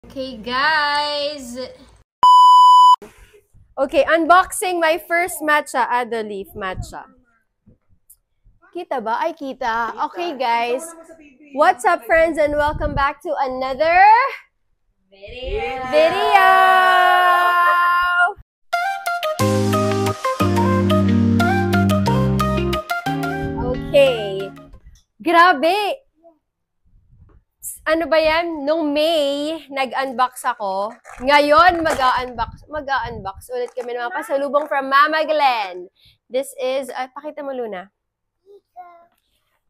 Okay, guys. Okay, unboxing my first matcha, Adaleaf matcha. Kita ba? Ay, kita. Okay, guys. What's up, friends, and welcome back to another video. Okay. Grabe. Ano ba yan? Nung May, nag-unbox ako. Ngayon, mag-unbox ulit kami ng mga pasalubong from Mama Glenn. This is, pakita mo, Luna.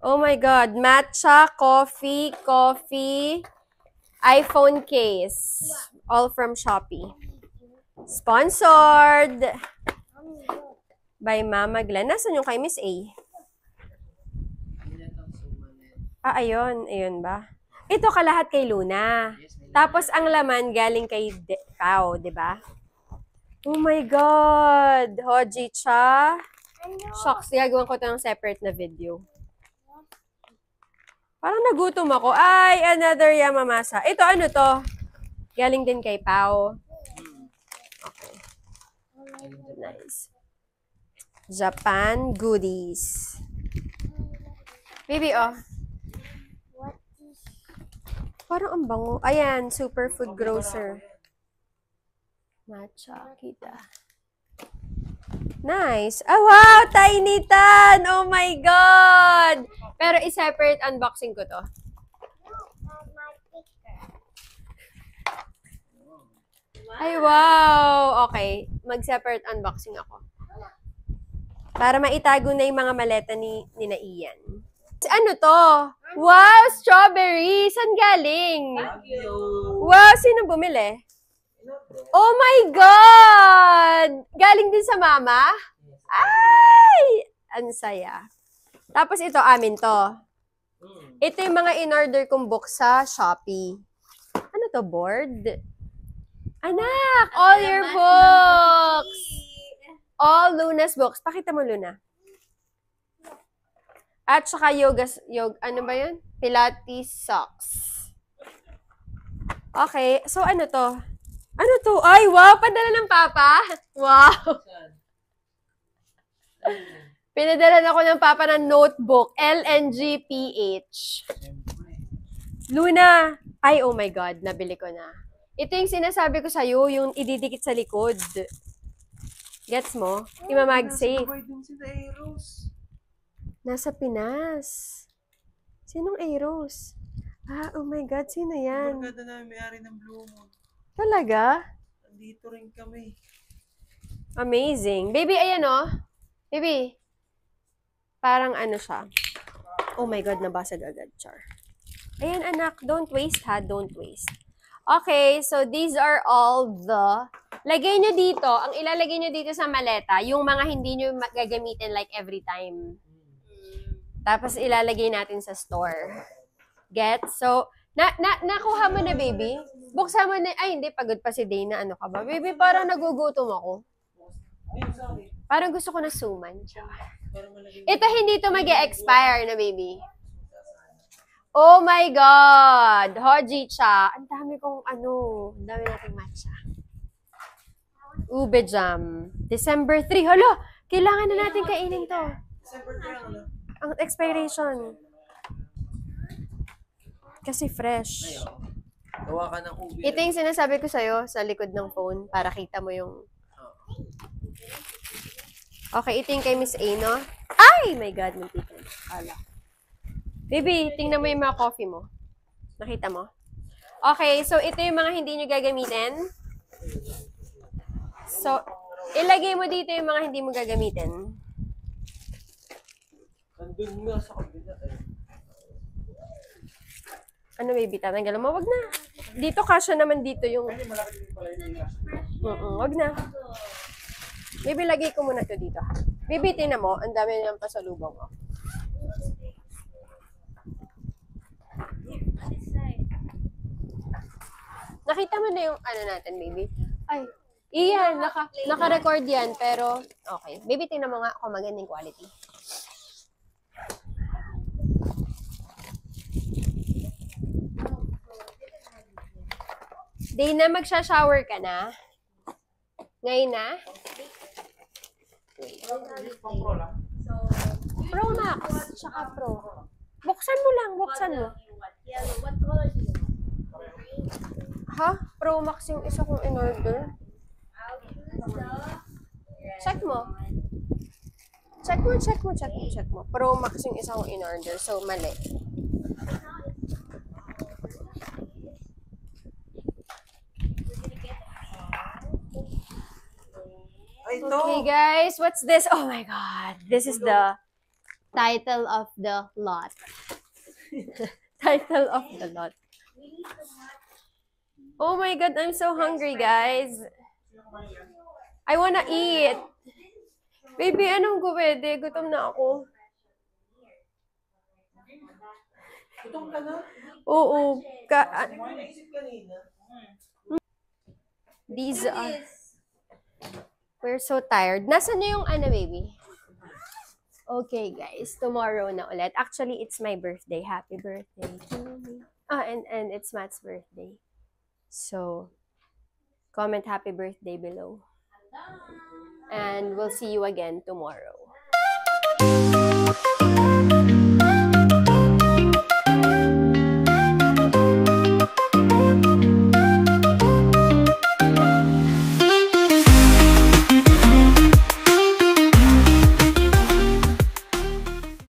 Oh my God. Matcha, coffee, iPhone case. All from Shopee. Sponsored by Mama Glenn. Nasaan yung kay Miss A? Ayun. Ayun ba? Ito kalahat kay Luna. Tapos ang laman galing kay Pao, 'di ba? Oh my God! Hoji cha. Shocks, gagawin ko 'to ng separate na video. Parang nagutom ako. Ay, another Yamamasa. Ito ano 'to? Galing din kay Pao. Okay. Nice. Japan goodies. Baby, oh. Parang ang bango. Ayan, Superfood Grocer. Matcha, kita. Nice. Oh, wow! Tiny Tan! Oh my God! Pero i-separate unboxing ko to. Ay, wow! Okay. Mag-separate unboxing ako. Para maitago na yung mga maleta ni Ian. Ano to? Wow, strawberry! Saan galing? Wow, sino bumili? Oh my God! Galing din sa mama? Ay! Ang saya. Tapos ito, amin to. Ito yung mga in-order kong books sa Shopee. Ano to, board? Anak! All your books! All Luna's books. Pakita mo, Luna. At saka ano ba yun? Pilates socks. Okay, so ano to? Ano to? Ay, wow! Padala ng papa? Wow! Pinadala ako ng papa ng notebook. LNGPH. Luna! Ay, oh my God, nabili ko na. Ito yung sinasabi ko sa'yo, yung ididikit sa likod. Gets mo? Imamag-safe. Nasa Pinas. Sinong Eros? Oh my God, sino yan? Barkada namin may-ari ng Blue Moon. Talaga? Nandito rin kami. Amazing. Baby, ayan oh. Baby. Parang ano siya. Oh my God, nabasag agad, char. Ayan anak, don't waste ha, don't waste. Okay, so these are all the... Lagay nyo dito, ang ilalagay nyo dito sa maleta, yung mga hindi nyo gagamitin like every time. Tapos ilalagay natin sa store. Get? So, nakuha mo na, baby? Buksan mo na. Ay, hindi. Pagod pa si Dana. Ano ka ba? Baby, parang nagugutom ako. Parang gusto ko na suman. Ito, hindi ito mag-expire na, baby. Oh my God! Hoji cha. Ang dami kong ang dami nating matcha. Ube jam. December 3. Hala! Kailangan na natin kainin to. December 3 ang expiration. Kasi fresh. Gawa ka ng ubi. Ito yung sinasabi ko sa'yo sa likod ng phone para kita mo yung... Okay, ito yung kay Miss A, no? Ay! My God, mantika. Ala. Baby, tingnan mo yung mga coffee mo. Nakita mo? Okay, so ito yung mga hindi nyo gagamitin. So, ilagay mo dito yung mga hindi mo gagamitin. Nandun nga sa kabila eh. Ano baby, tatanggal mo? Wag na. Dito kasya naman dito yung... Wag na. Baby, lagay ko muna to dito ha. Baby, tingnan mo. Ang dami ng pasalubong mo. Nakita mo na yung ano natin, baby? Ay, iyan. Naka-record yan. Pero, okay. Baby, tingnan mo nga kung magandang quality. Dana, magsha-shower ka na? Ngayon na? Pro Max, tsaka Pro. Buksan mo lang, buksan mo. Ha? Pro Max yung isa kong in-order. Check mo. Check mo. Pro Max yung isa kong in-order. So, mali. Ay, ito. Okay, guys. What's this? Oh my God. This is the title of the lot. Title of the lot. Oh my God. I'm so hungry, guys. I wanna eat. Baby, anong pwede? Gutom na ako. Gutom ka na? Oo. May naisip kanina. These are... We're so tired. Nasaan na yung ano, baby? Okay, guys. Tomorrow na ulit. Actually, it's my birthday. Happy birthday to me. And it's Matt's birthday. So, comment happy birthday below. And we'll see you again tomorrow.